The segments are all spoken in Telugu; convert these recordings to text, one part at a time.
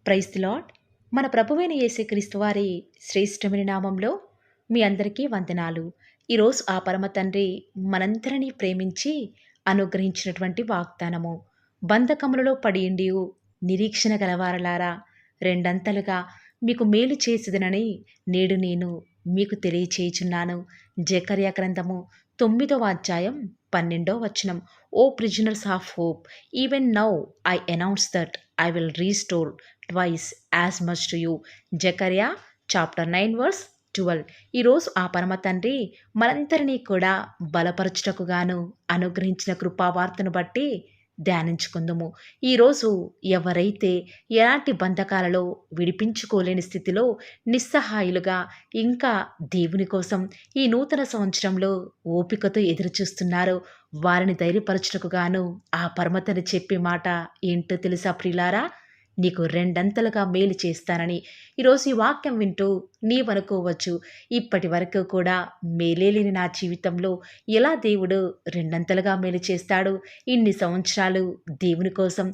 Praise the lord. మన ప్రభువైన యేసుక్రీస్తు వారి శ్రేష్టమైన నామంలో మీ అందరికీ వందనాలు. ఈరోజు ఆ పరమ తండ్రి మనందరినీ ప్రేమించి అనుగ్రహించినటువంటి వాగ్దానము. బంధకములలో పడియుండియు నిరీక్షణ గలవారలారా, రెండంతలుగా మీకు మేలు చేసేదనని నేడు నేను మీకు తెలియచేయుచున్నాను. జకర్యా గ్రంథము 9వ అధ్యాయం 12వ వచనం. O prisoners of hope, even now I announce that I will restore twice as much to you. జకర్యా చాప్టర్ 9 వర్స్ 12. ఈరోజు ఆ పరమ తండ్రి మనందరినీ కూడా బలపరచుటకు గాను అనుగ్రహించిన కృపావార్తను బట్టి ధ్యానించుకుందుము. ఈరోజు ఎవరైతే ఎలాంటి బంధకాలలో విడిపించుకోలేని స్థితిలో నిస్సహాయులుగా ఇంకా దేవుని కోసం ఈ నూతన సంవత్సరంలో ఓపికతో ఎదురుచూస్తున్నారో వారిని ధైర్యపరచుటకు గాను ఆ పరమతని చెప్పే మాట ఏంటో తెలుసా ప్రియులారా? నీకు రెండంతలుగా మేలు చేస్తానని. ఈరోజు ఈ వాక్యం వింటూ నీవనుకోవచ్చు, ఇప్పటి వరకు కూడా మేలేలేని నా జీవితంలో ఎలా దేవుడు రెండంతలుగా మేలు చేస్తాడు? ఇన్ని సంవత్సరాలు దేవుని కోసం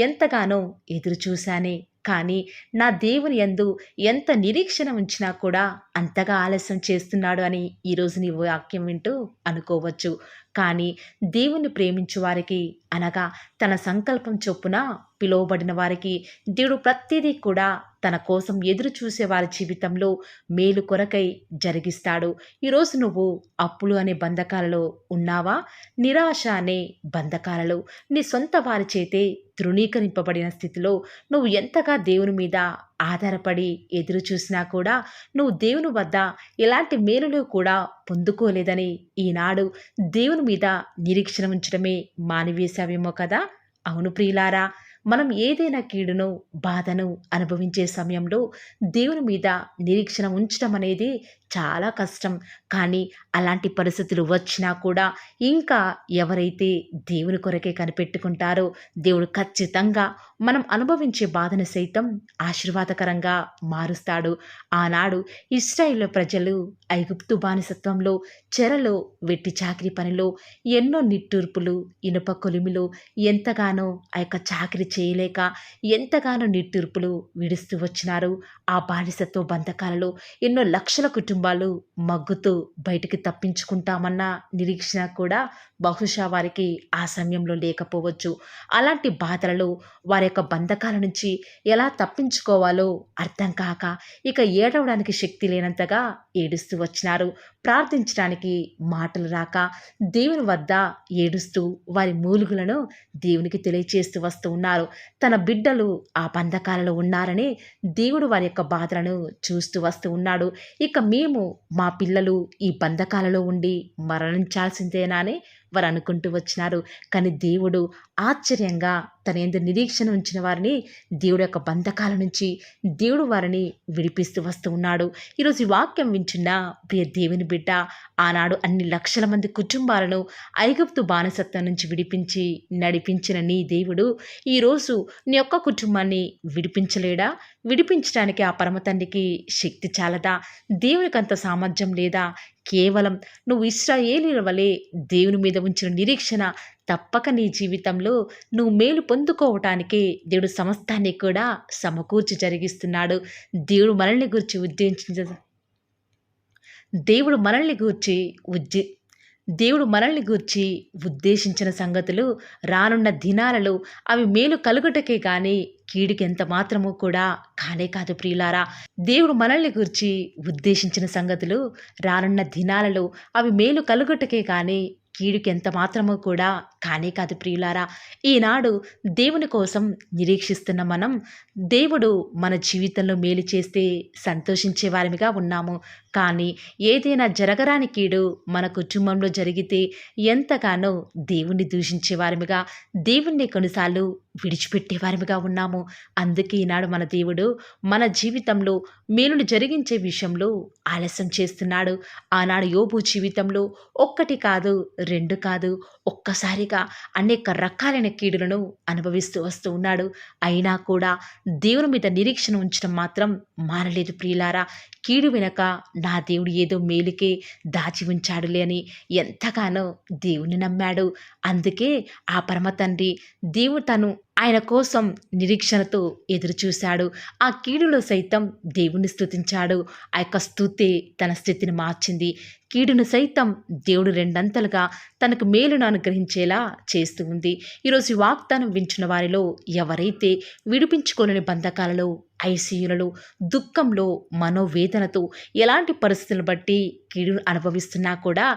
ఎంతగానో ఎదురు చూశానే, కానీ నా దేవుని యందు ఎంత నిరీక్షణ ఉంచినా కూడా అంతగా ఆలస్యం చేస్తున్నాడు అని ఈరోజు నీ వాక్యం వింటూ అనుకోవచ్చు. కానీ దేవుని ప్రేమించు వారికి, అనగా తన సంకల్పం చొప్పున పిలువబడిన వారికి దేవుడు ప్రతిదీ కూడా తన కోసం ఎదురు చూసే వారి జీవితంలో మేలు కొరకై జరిగిస్తాడు. ఈరోజు నువ్వు అప్పులు అనే బంధకాలలో ఉన్నావా? నిరాశ అనే బంధకాలలో నీ సొంత వారి చేతే తృణీకరింపబడిన స్థితిలో నువ్వు ఎంతగా దేవుని మీద ఆధారపడి ఎదురు చూసినా కూడా నువ్వు దేవుని వద్ద ఎలాంటి మేలులు కూడా పొందుకోలేదని ఈనాడు దేవుని మీద నిరీక్షణ ఉంచడమే మానివేశావేమో కదా. అవును ప్రియులారా, మనం ఏదైనా కీడును, బాధను అనుభవించే సమయంలో దేవుని మీద నిరీక్షణ ఉంచడం అనేది చాలా కష్టం. కానీ అలాంటి పరిస్థితులు వచ్చినా కూడా ఇంకా ఎవరైతే దేవుని కొరకే కనిపెట్టుకుంటారో దేవుడు ఖచ్చితంగా మనం అనుభవించే బాధను సైతం ఆశీర్వాదకరంగా మారుస్తాడు. ఆనాడు ఇశ్రాయేలు ప్రజలు ఐగుప్తు బానిసత్వంలో, చెరలో, వెట్టి చాకిరి పనిలో ఎన్నో నిట్టూర్పులు, ఇనుప కొలిమిలో ఎంతగానో ఆ యొక్క చాకిరి చేయలేక ఎంతగానో నిట్టూర్పులు విడుస్తూ వచ్చినారు. ఆ బానిసత్వ బంధకాలలో ఎన్నో లక్షల కుటుంబాలు మగ్గుతూ బయటికి తప్పించుకుంటామన్న నిరీక్షణ కూడా బహుశా వారికి ఆ సమయంలో లేకపోవచ్చు. అలాంటి బాధలలో వారి యొక్క బంధకాల నుంచి ఎలా తప్పించుకోవాలో అర్థం కాక ఇక ఏడవడానికి శక్తి లేనంతగా ఏడుస్తూ వచ్చినారు. ప్రార్థించడానికి మాటలు రాక దేవుని వద్ద ఏడుస్తూ వారి మూలుగులను దేవునికి తెలియచేస్తూ వస్తూ ఉన్నారు. తన బిడ్డలు ఆ బంధకాలలో ఉన్నారని దేవుడు వారి యొక్క బాధలను చూస్తూ వస్తూ ఉన్నాడు. ఇక మేము, మా పిల్లలు ఈ బంధకాలలో ఉండి మరణించాల్సిందేనా అని వారు అనుకుంటూ వచ్చినారు. కానీ దేవుడు ఆశ్చర్యంగా తన యందు నిరీక్షణ ఉంచిన వారిని దేవుడు యొక్క బంధకాల నుంచి దేవుడు వారిని విడిపిస్తూ వస్తూ ఉన్నాడు. ఈరోజు ఈ వాక్యం వింటున్న ప్రియ దేవుని బిడ్డ, ఆనాడు అన్ని లక్షల మంది కుటుంబాలను ఐగుప్తు బానిసత్వం నుంచి విడిపించి నడిపించిన నీ దేవుడు ఈరోజు నీ యొక్క కుటుంబాన్ని విడిపించలేడా? విడిపించడానికి ఆ పరమ తండ్రికి శక్తి చాలదా? దేవునికి అంత సామర్థ్యం లేదా? కేవలం నువ్వు ఇశ్రాయేలీయుల వలె దేవుని మీద ఉంచిన నిరీక్షణ తప్పక నీ జీవితంలో నువ్వు మేలు పొందుకోవటానికి దేవుడు సమస్తాన్ని కూడా సమకూర్చి జరిగిస్తున్నాడు. దేవుడు మనల్ని గురించి దేవుడు మనల్ని గూర్చి దేవుడు మనల్ని గూర్చి ఉద్దేశించిన సంగతులు రానున్న దినాలలో అవి మేలు కలుగుటకే కానీ కీడుకి ఎంత మాత్రము కూడా కానే కాదు ప్రియులారా. దేవుడు మనల్ని గురించి ఉద్దేశించిన సంగతులు రానున్న దినాలలో అవి మేలు కలుగుటకే కానీ కీడుకి ఎంత మాత్రము కూడా కానే కాదు ప్రియులారా. ఈనాడు దేవుని కోసం నిరీక్షిస్తున్న మనం, దేవుడు మన జీవితంలో మేలు చేస్తే సంతోషించే వారిగా ఉన్నాము. కానీ ఏదైనా జరగరాని కీడు మన కుటుంబంలో జరిగితే ఎంతగానో దేవుణ్ణి దూషించే వారిగా, దేవుణ్ణి కొన్నిసార్లు విడిచిపెట్టే వారిగా ఉన్నాము. అందుకే ఈనాడు మన దేవుడు మన జీవితంలో మేలును జరిగించే విషయంలో ఆలస్యం చేస్తున్నాడు. ఆనాడు యోబు జీవితంలో ఒక్కటి కాదు, రెండు కాదు, ఒక్కసారిగా అనేక రకాలైన కీడులను అనుభవిస్తూ వస్తూ ఉన్నాడు. అయినా కూడా దేవుని మీద నిరీక్షణ ఉంచడం మాత్రం మానలేదు ప్రియులారా. కీడు వెనక నా దేవుడు ఏదో మేలుకే దాచి ఉంచాడులే అని ఎంతగానో దేవుని నమ్మాడు. అందుకే ఆ పరమ తండ్రి దేవుడు తను ఆయన కోసం నిరీక్షణతో ఎదురుచూశాడు. ఆ కీడులో సైతం దేవుణ్ణి స్తుతించాడు. ఆ యొక్క స్తుతే తన స్థితిని మార్చింది. కీడును సైతం దేవుడు రెండంతలుగా తనకు మేలును అనుగ్రహించేలా చేస్తూ ఉంది. ఈరోజు ఈ వాగ్దానం వింటున్న వారిలో ఎవరైతే విడిపించుకోలేని బంధకాలలో, ఐసీయులలో, దుఃఖంలో, మనోవేదనతో ఎలాంటి పరిస్థితులను బట్టి కీడును అనుభవిస్తున్నా కూడా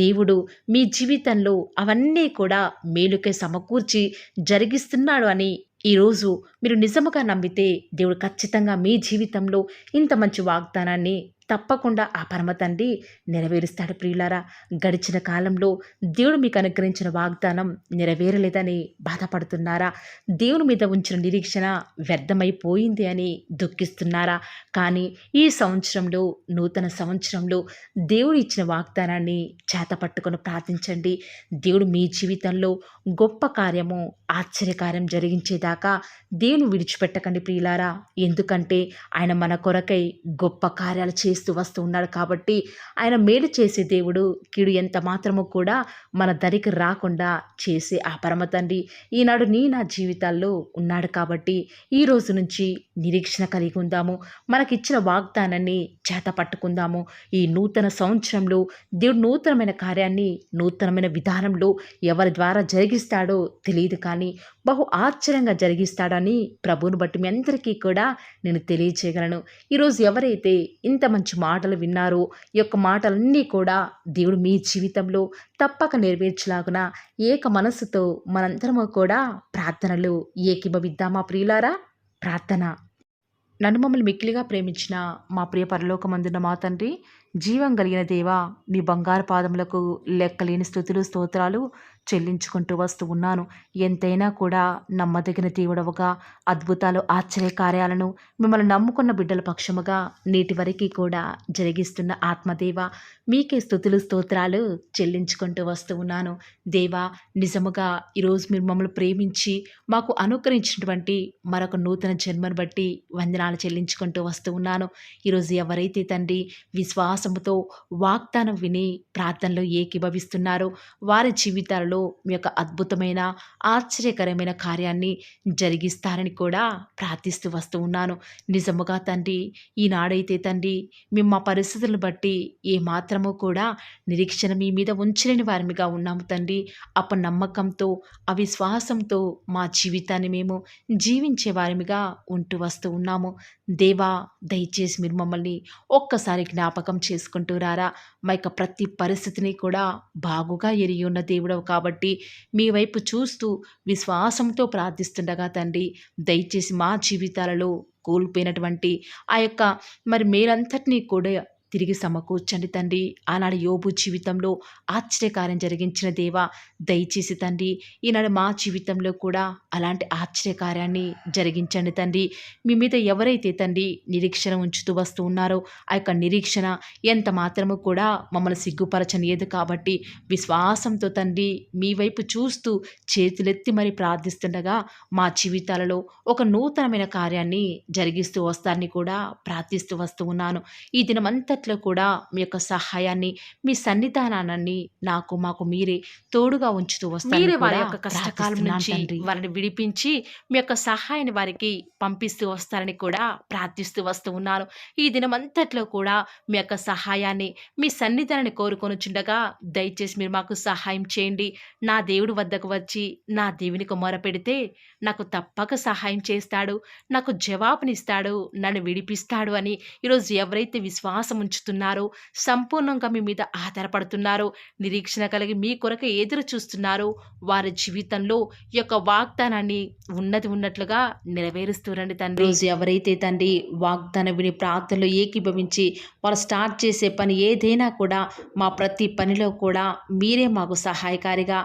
దేవుడు మీ జీవితంలో అవన్నీ కూడా మేలుకే సమకూర్చి జరిగిస్తున్నాడు అని ఈరోజు మీరు నిజముగా నమ్మితే దేవుడు ఖచ్చితంగా మీ జీవితంలో ఇంత మంచి వాగ్దానాన్ని తప్పకుండా ఆ పరమ తండ్రి నెరవేరుస్తాడు. ప్రియులారా, గడిచిన కాలంలో దేవుడు మీకు అనుగ్రహించిన వాగ్దానం నెరవేరలేదని బాధపడుతున్నారా? దేవుని మీద ఉంచిన నిరీక్షణ వ్యర్థమైపోయింది అని దుఃఖిస్తున్నారా? కానీ ఈ సంవత్సరంలో, నూతన సంవత్సరంలో దేవుడు ఇచ్చిన వాగ్దానాన్ని చేతపట్టుకొని ప్రార్థించండి. దేవుడు మీ జీవితంలో గొప్ప కార్యము, ఆశ్చర్యకార్యం జరిగించేదాకా దేవుని విడిచిపెట్టకండి ప్రియులారా. ఎందుకంటే ఆయన మన కొరకై గొప్ప కార్యాలు చేస్తూ వస్తూ ఉన్నాడు కాబట్టి, ఆయన మేలు చేసే దేవుడు, కీడు ఎంత మాత్రము కూడా మన దరికి రాకుండా చేసే ఆ పరమ తండ్రి ఈనాడు నా జీవితాల్లో ఉన్నాడు కాబట్టి ఈ రోజు నుంచి నిరీక్షణ కలిగి ఉందాము. మనకిచ్చిన వాగ్దానాన్ని చేత పట్టుకుందాము. ఈ నూతన సంవత్సరంలో దేవుడు నూతనమైన కార్యాన్ని నూతనమైన విధానంలో ఎవరి ద్వారా జరిగిస్తాడో తెలియదు, కానీ బహు ఆశ్చర్యంగా జరిగిస్తాడని ప్రభువుని బట్టి మీ అందరికీ కూడా నేను తెలియచేయగలను. ఈరోజు ఎవరైతే ఇంత మంచి మాటలు విన్నారో, ఈ యొక్క మాటలన్నీ కూడా దేవుడు మీ జీవితంలో తప్పక నెరవేర్చలాగున ఏక మనస్సుతో మనందరము కూడా ప్రార్థనలు ఏకీభవిద్దామా ప్రియులారా? ప్రార్థన. నన్ను మమ్మల్ని మిక్కిలిగా ప్రేమించిన మా ప్రియ పరలోకమందున్న మా తండ్రి, జీవం కలిగిన దేవా, మీ బంగారు పాదములకు లెక్కలేని స్తుతులు స్తోత్రాలు చెల్లించుకుంటూ వస్తూ ఉన్నాను. ఎంతైనా కూడా నమ్మదగిన దేవుడవుగా, అద్భుతాలు ఆశ్చర్యకార్యాలను మిమ్మల్ని నమ్ముకున్న బిడ్డల పక్షముగా నేటి వరకు కూడా జరిగిస్తున్న ఆత్మదేవ, మీకే స్తుతులు స్తోత్రాలు చెల్లించుకుంటూ వస్తూ ఉన్నాను. దేవా, నిజముగా ఈరోజు మీరు మమ్మల్ని ప్రేమించి మాకు అనుగ్రహించినటువంటి మరొక నూతన జన్మను బట్టి వందనాలు చెల్లించుకుంటూ వస్తూ ఉన్నాను. ఈరోజు ఎవరైతే తండ్రి విశ్వాసముతో వాగ్దానం విని ప్రార్థనలో ఏకీభవిస్తున్నారో వారి జీవితాలలో మీ యొక్క అద్భుతమైన ఆశ్చర్యకరమైన కార్యాన్ని జరిగిస్తారని కూడా ప్రార్థిస్తూ వస్తూ ఉన్నాను. నిజముగా తండ్రి, ఈనాడైతే తండ్రి మేము మా పరిస్థితులను బట్టి ఏ మాత్రమూ కూడా నిరీక్షణ మీ మీద ఉంచలేని వారిగా ఉన్నాము తండ్రి. అపనమ్మకంతో, అవిశ్వాసంతో మా జీవితాన్ని మేము జీవించే వారిగా ఉంటూ వస్తూ ఉన్నాము. దేవా, దయచేసి మీరు మమ్మల్ని ఒక్కసారి జ్ఞాపకం చేసుకుంటూ రారా. మా యొక్క ప్రతి పరిస్థితిని కూడా బాగుగా ఎరిగి ఉన్న దేవుడవు కాబట్టి మీ వైపు చూస్తూ విశ్వాసంతో ప్రార్థిస్తుండగా తండ్రి, దయచేసి మా జీవితాలలో కోల్పోయినటువంటి ఆ యొక్క మేలంతటినీ కూడా తిరిగి సమకూర్చండి తండ్రి. ఆనాడు యోబు జీవితంలో ఆశ్చర్యకార్యం జరిగించిన దేవా, దయచేసి తండ్రి ఈనాడు మా జీవితంలో కూడా అలాంటి ఆశ్చర్యకార్యాన్ని జరిగించండి తండ్రి. మీ మీద ఎవరైతే తండ్రి నిరీక్షణ ఉంచుతూ వస్తూ ఉన్నారో ఆ యొక్క నిరీక్షణ ఎంత మాత్రము కూడా మమ్మల్ని సిగ్గుపరచనియదు కాబట్టి విశ్వాసంతో తండ్రి మీ వైపు చూస్తూ చేతులెత్తి మరి ప్రార్థిస్తుండగా మా జీవితాలలో ఒక నూతనమైన కార్యాన్ని జరిగిస్తూ వస్తారని కూడా ప్రార్థిస్తూ వస్తూ ఉన్నాను. ఈ దినమంతా కూడా మీ యొక్క సహాయాన్ని, మీ సన్నిధానాన్ని మాకు మీరే తోడుగా ఉంచుతూ వస్తారు. మీరే వారి యొక్క కష్టకాలం నుంచి వారిని విడిపించి మీ యొక్క సహాయాన్ని వారికి పంపిస్తూ వస్తారని కూడా ప్రార్థిస్తూ వస్తూ ఉన్నాను. ఈ దినమంతట్లో కూడా మీ యొక్క సహాయాన్ని, మీ సన్నిధానాన్ని కోరుకొనుచుండగా దయచేసి మీరు మాకు సహాయం చేయండి. నా దేవుడి వద్దకు వచ్చి నా దేవునికి మొరపెడితే నాకు తప్పక సహాయం చేస్తాడు, నాకు జవాబునిస్తాడు, నన్ను విడిపిస్తాడు అని ఈరోజు ఎవరైతే విశ్వాసం ఉంచుతున్నారో, సంపూర్ణంగా మీ మీద ఆధారపడుతున్నారో, నిరీక్షణ కలిగి మీ కొరకు ఎదురు చూస్తున్నారో వారి జీవితంలో ఈ యొక్క వాగ్దానాన్ని ఉన్నట్లుగా నెరవేరుస్తూరండి తండ్రి. రోజు ఎవరైతే తండ్రి వాగ్దానం విని ప్రార్థనలో ఏకీభవించి వారు స్టార్ట్ చేసే పని ఏదైనా కూడా మా ప్రతి పనిలో కూడా మీరే మాకు సహాయకారిగా,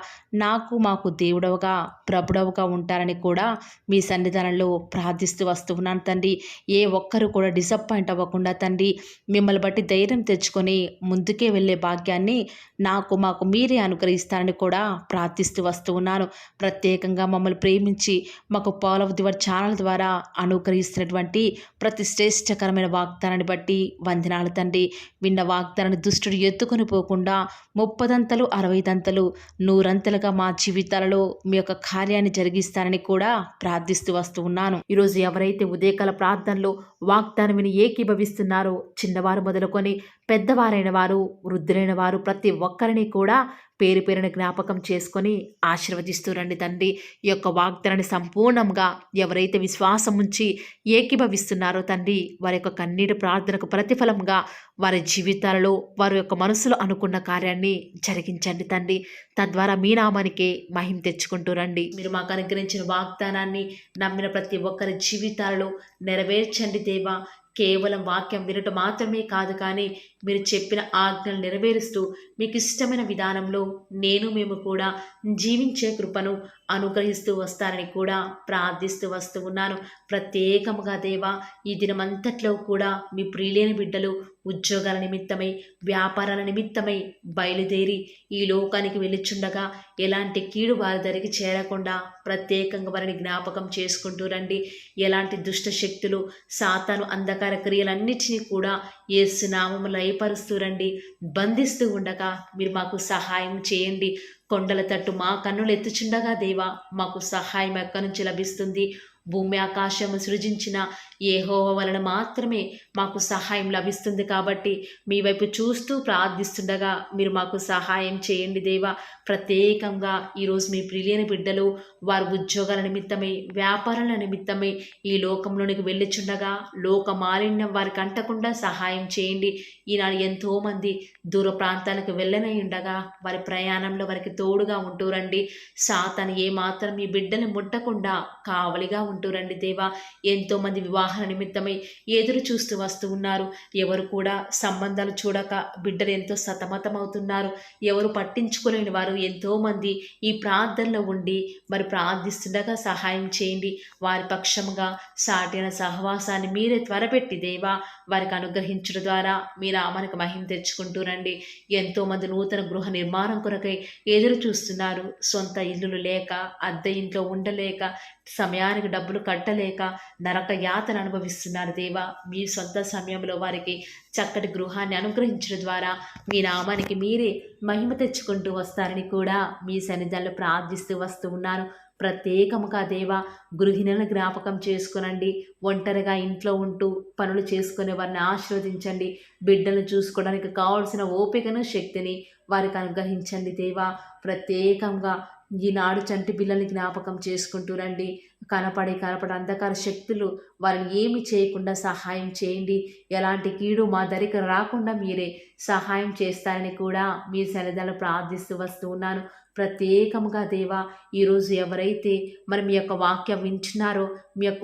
మాకు దేవుడవుగా, ప్రభుడవుగా ఉంటారని కూడా మీ సన్నిధానంలో ప్రార్థిస్తూ వస్తూ ఉన్నాను తండ్రి. ఏ ఒక్కరు కూడా డిసప్పాయింట్ అవ్వకుండా తండ్రి మిమ్మల్ని బట్టి బట్టి ధైర్యం తెచ్చుకొని ముందుకే వెళ్ళే భాగ్యాన్ని మాకు మీరే అనుగ్రహిస్తారని కూడా ప్రార్థిస్తూ వస్తూ ఉన్నాను. ప్రత్యేకంగా మమ్మల్ని ప్రేమించి మాకు Paul of the Word channel ద్వారా అనుగ్రహిస్తున్నటువంటి ప్రతి శ్రేష్టకరమైన వాగ్దానాన్ని బట్టి వందనాలు తండ్రి. విన్న వాగ్దానాన్ని దుష్టుడు ఎత్తుకొని పోకుండా 30దంతలు 60దంతలు 100అంతలుగా మా జీవితాలలో మీ యొక్క కార్యాన్ని జరిగిస్తారని కూడా ప్రార్థిస్తూ వస్తూ ఉన్నాను. ఈరోజు ఎవరైతే ఉదయకాల ప్రార్థనలో వాగ్దానం విని ఏకీభవిస్తున్నారో, చిన్నవారు మొదలుకొని పెద్దవారైన వారు, వృద్ధులైన వారు ప్రతి ఒక్కరిని కూడా పేరు పేరున జ్ఞాపకం చేసుకొని ఆశీర్వదిస్తూ రండి తండ్రి. ఈ యొక్క వాగ్దానాన్ని సంపూర్ణంగా ఎవరైతే విశ్వాసం ఉంచి ఏకీభవిస్తున్నారో తండ్రి, వారి యొక్క కన్నీటి ప్రార్థనకు ప్రతిఫలంగా వారి జీవితాలలో వారి యొక్క మనసులో అనుకున్న కార్యాన్ని జరిగించండి తండ్రి. తద్వారా మీ నామానికే మహిమ తెచ్చుకుంటూ రండి. మీరు మాకు అనుగ్రహించిన వాగ్దానాన్ని నమ్మిన ప్రతి ఒక్కరి జీవితాలలో నెరవేర్చండి దేవా. కేవలం వాక్యం వినటం మాత్రమే కాదు, కానీ మీరు చెప్పిన ఆజ్ఞలు నెరవేరుస్తూ మీకు ఇష్టమైన విధానంలో మేము కూడా జీవించే కృపను అనుగ్రహిస్తూ వస్తారని కూడా ప్రార్థిస్తూ వస్తూ ఉన్నాను. ప్రత్యేకముగా దేవా, ఈ దినమంతట్లో కూడా మీ ప్రియులైన బిడ్డలు ఉద్యోగాల నిమిత్తమై, వ్యాపారాల నిమిత్తమై బయలుదేరి ఈ లోకానికి వెళ్ళిచుండగా ఎలాంటి కీడు వారి దరికి చేరకుండా ప్రత్యేకంగా వారిని జ్ఞాపకం చేసుకుంటూ రండి. ఎలాంటి దుష్ట శక్తులు, సాతాను అంధకార క్రియలన్నిటినీ కూడా యేసు నామములో లయపరుస్తూ రండి. బంధిస్తూ ఉండగా మీరు మాకు సహాయం చేయండి. కొండల తట్టు మా కన్నులు ఎత్తుచుండగా దేవా, మాకు సహాయం ఎక్కడి నుంచి లభిస్తుంది? భూమి ఆకాశము సృజించిన యెహోవా వలన మాత్రమే మాకు సహాయం లభిస్తుంది. కాబట్టి మీ వైపు చూస్తూ ప్రార్థిస్తుండగా మీరు మాకు సహాయం చేయండి దేవా. ప్రత్యేకంగా ఈరోజు మీ ప్రియులైన బిడ్డలు వారి ఉద్యోగాల నిమిత్తమై, వ్యాపారాల నిమిత్తమై ఈ లోకంలోనికి వెళ్ళిచుండగా లోక మాలిన్యం వారికి అంటకుండా సహాయం చేయండి. ఈనాడు ఎంతోమంది దూర ప్రాంతాలకు వెళ్ళనై ఉండగా వారి ప్రయాణంలో వారికి తోడుగా ఉంటూ రండి. సాతాను ఏమాత్రం మీ బిడ్డని ముట్టకుండా కావలిగా ఉంటూ రండి దేవా. ఎంతోమంది వివాహాల నిమిత్తమై ఎదురు చూస్తూ వస్తూ ఉన్నారు. ఎవరు కూడా సంబంధాలు చూడక బిడ్డలు ఎంతో సతమతమవుతున్నారు. ఎవరు పట్టించుకోలేని వారు ఎంతోమంది ఈ ప్రార్థనలో ఉండి మరి ప్రార్థిస్తుండగా సహాయం చేయండి. వారి పక్షంగా సాటిన సహవాసాన్ని మీరే త్వరపెట్టి దేవా వారికి అనుగ్రహించడం ద్వారా మీ నామానికి మహిమ తెచ్చుకుంటూ రండి. ఎంతోమంది నూతన గృహ నిర్మాణం కొరకై ఎదురు చూస్తున్నారు. సొంత ఇల్లులు లేక, అద్దె ఇంట్లో ఉండలేక, సమయానికి డబ్బులు కట్టలేక నరక యాతన అనుభవిస్తున్నారు దేవా. మీ సొంత సమయంలో వారికి చక్కటి గృహాన్ని అనుగ్రహించడం ద్వారా మీ నామానికి మీరే మహిమ తెచ్చుకుంటూ వస్తారని కూడా మీ సన్నిధానంలో ప్రార్థిస్తూ వస్తూ ఉన్నాను. ప్రత్యేకముగా దేవా, గృహిణులను జ్ఞాపకం చేసుకునండి. ఒంటరిగా ఇంట్లో ఉంటూ పనులు చేసుకునే వారిని ఆశీర్వదించండి. బిడ్డలను చూసుకోవడానికి కావాల్సిన ఓపికను, శక్తిని వారికి అనుగ్రహించండి దేవా. ప్రత్యేకంగా ఈనాడు చంటి పిల్లల్ని జ్ఞాపకం చేసుకుంటూ రండి. కనపడి అంధకార శక్తులు వారిని ఏమి చేయకుండా సహాయం చేయండి. ఎలాంటి కీడు మా దరికి రాకుండా మీరే సహాయం చేస్తారని కూడా మీ సన్నిధానంలో ప్రార్థిస్తూ వస్తూ ఉన్నాను. ప్రత్యేకముగా దేవా, ఈరోజు ఎవరైతే మరి మీ యొక్క వాక్యం వింటున్నారో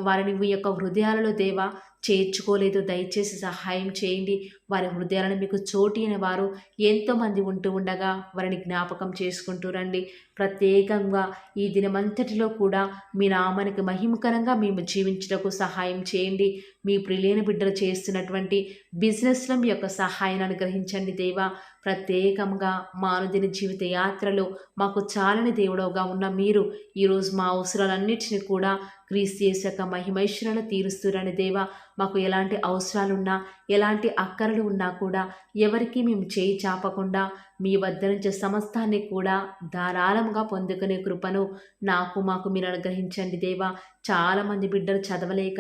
వారిని మీ యొక్క హృదయాలలో దేవా చేర్చుకోలేదు, దయచేసి సహాయం చేయండి. వారి హృదయాలను మీకు చోటిన వారు ఎంతోమంది ఉంటూ ఉండగా వారిని జ్ఞాపకం చేసుకుంటూ రండి. ప్రత్యేకంగా ఈ దినమంతటిలో కూడా మీ నామానికి మహిమకరంగా మేము జీవించడానికి సహాయం చేయండి. మీ ప్రియులైన బిడ్డలు చేస్తున్నటువంటి బిజినెస్లో మీ యొక్క సహాయాన్ని అనుగ్రహించండి దేవా. ప్రత్యేకంగా మా అనుదిన జీవిత యాత్రలో మాకు చాలని దేవుడవుగా ఉన్న మీరు ఈరోజు మా అవసరాలన్నిటిని కూడా క్రీస్తు యేసు యొక్క మహిమైశ్వర్యాలు తీరుస్తురని దేవా. మాకు ఎలాంటి అవసరాలున్నా, ఎలాంటి అక్కరలు ఉన్నా కూడా ఎవరికి మేము చేయి చాపకుండా మీ వద్ద నుంచి సమస్తాన్ని కూడా ధారాళంగా పొందుకునే కృపను మాకు మీరు అనుగ్రహించండి దేవా. చాలామంది బిడ్డలు చదవలేక,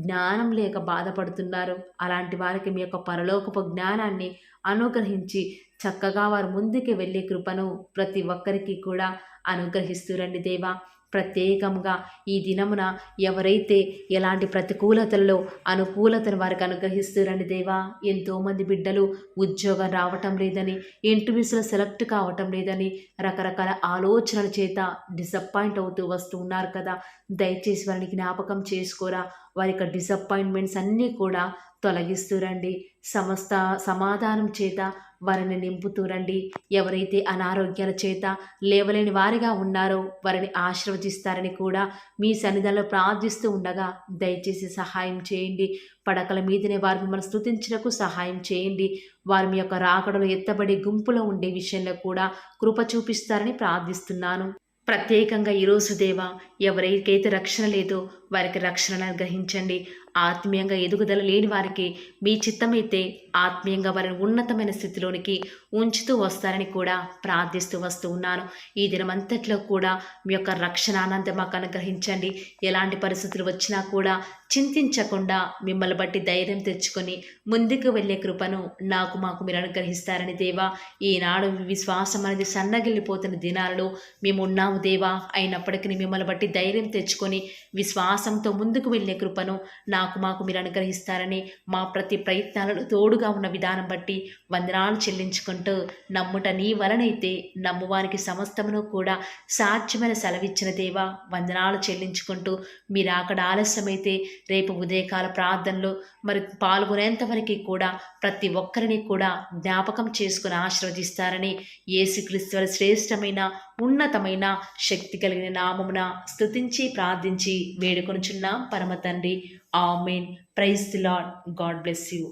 జ్ఞానం లేక బాధపడుతున్నారు. అలాంటి వారికి మీ యొక్క పరలోకపు జ్ఞానాన్ని అనుగ్రహించి చక్కగా వారు ముందుకు వెళ్ళే కృపను ప్రతి ఒక్కరికి కూడా అనుగ్రహిస్తురండి దేవా. ప్రత్యేకంగా ఈ దినమున ఎవరైతే ఎలాంటి ప్రతికూలతల్లో అనుకూలతను వారికి అనుగ్రహిస్తురండి దేవా. ఎంతోమంది బిడ్డలు ఉద్యోగం రావటం లేదని, ఇంటర్వ్యూస్లో సెలెక్ట్ కావటం లేదని రకరకాల ఆలోచనల చేత డిసప్పాయింట్ అవుతూ వస్తూ ఉన్నారు కదా. దయచేసి వారిని జ్ఞాపకం చేసుకోరా. వారి యొక్క డిసప్పాయింట్మెంట్స్ అన్నీ కూడా తొలగిస్తూ రండి. సమస్త సమాధానం చేత వారిని నింపుతూ రండి. ఎవరైతే అనారోగ్యాల చేత లేవలేని వారిగా ఉన్నారో వారిని ఆశీర్వదిస్తారని కూడా మీ సన్నిధిలో ప్రార్థిస్తూ ఉండగా దయచేసి సహాయం చేయండి. పడకల మీదనే వారు మిమ్మల్ని స్తుతించుటకు సహాయం చేయండి. వారి మీ యొక్క రాకడలో ఎత్తబడి గుంపులో ఉండే విషయంలో కూడా కృప చూపిస్తారని ప్రార్థిస్తున్నాను. ప్రత్యేకంగా ఈరోజు దేవా, ఎవరికైతే రక్షణ లేదో వారికి రక్షణను అనుగ్రహించండి. ఆత్మీయంగా ఎదుగుదల లేని వారికి మీ చిత్తమైతే ఆత్మీయంగా వారిని ఉన్నతమైన స్థితిలోనికి ఉంచుతూ వస్తారని కూడా ప్రార్థిస్తూ వస్తూ ఉన్నాను. ఈ దినమంతట్లో కూడా మీ యొక్క రక్షణ ఆనందం మాకు అనుగ్రహించండి. ఎలాంటి పరిస్థితులు వచ్చినా కూడా చింతించకుండా మిమ్మల్ని బట్టి ధైర్యం తెచ్చుకొని ముందుకు వెళ్ళే కృపను మాకు మీరు అనుగ్రహిస్తారని దేవా, ఈనాడు విశ్వాసం అనేది సన్నగిల్లిపోతున్న దినాలలో మేము ఉన్నాము దేవా. అయినప్పటికీ మిమ్మల్ని బట్టి ధైర్యం తెచ్చుకొని విశ్వాసంతో ముందుకు వెళ్ళే కృపను మాకు మీరు అనుగ్రహిస్తారని మా ప్రతి ప్రయత్నాలలో తోడుగా ఉన్న విధానం బట్టి వందనాలు చెల్లించుకుంటూ, నమ్ముట నీ వలనైతే నమ్మువానికి సమస్తమును కూడా సాధ్యమైన సెలవిచ్చిన దేవా వందనాలు చెల్లించుకుంటూ, మీరు అక్కడ ఆలస్యమైతే రేపు ఉదయకాల ప్రార్థనలో మరి పాల్గొనేంతవరకు కూడా ప్రతి ఒక్కరిని కూడా జ్ఞాపకం చేసుకుని ఆశీర్వదిస్తారని యేసుక్రీస్తు వారి శ్రేష్టమైన ఉన్నతమైన శక్తి కలిగిన నామమున స్తుతించి ప్రార్థించి వేడుకొనుచున్నాం పరమ తండ్రి. ఆమేన్. Praise the Lord. God bless you.